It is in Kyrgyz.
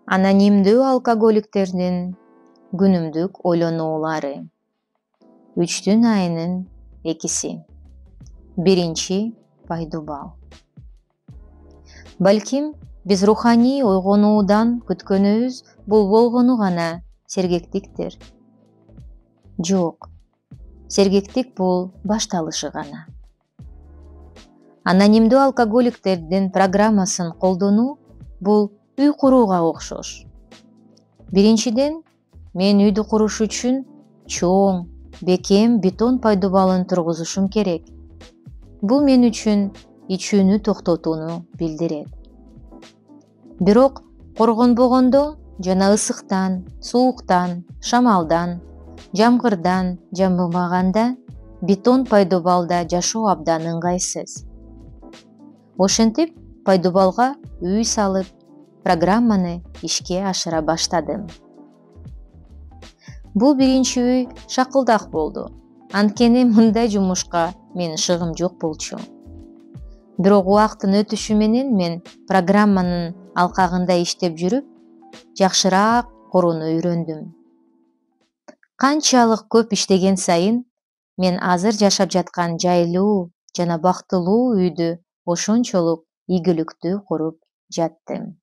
Анонимдүү алкоголиктердин күнүмдүк ойлонуулары. 3 айынын 2. Биринчи пайдубал. Балким биз руханий ойгонуудан күткөнүбүз бул болгону гана сергектиктир. Жок, сергектик бул башталышы гана. Анонимдүү алкоголиктердин программасын колдонуу бул үй курууга окшош. Биринчиден, мен үйдү куруш үчүн чоң, бекем бетон пайдубалын тургузушум керек. Бул мен үчүн ичүүнү токтотууну билдирет. Бирок коргонбогондо жана ысыктан, сууктан, шамалдан, жамгырдан жабылмаганда бетон пайдубалда жашоо абдан ыңгайсыз. Ошентип пайдубалга үй салып, программаны ишке ашыра баштадым. Бул биринчи үй шакылдак болду. Анткени мындай жумушка менин шыгым жок болчу. Бирок убакыттын өтүшү менен мен программанын алкагында иштеп жүрүп, жакшыраак корууну үйрөндүм. Канчалык көп иштеген сайын мен азыр жашап жаткан жайлуу жана бактылуу үйдү ошончолук ийгиликтүү куруп жаттым.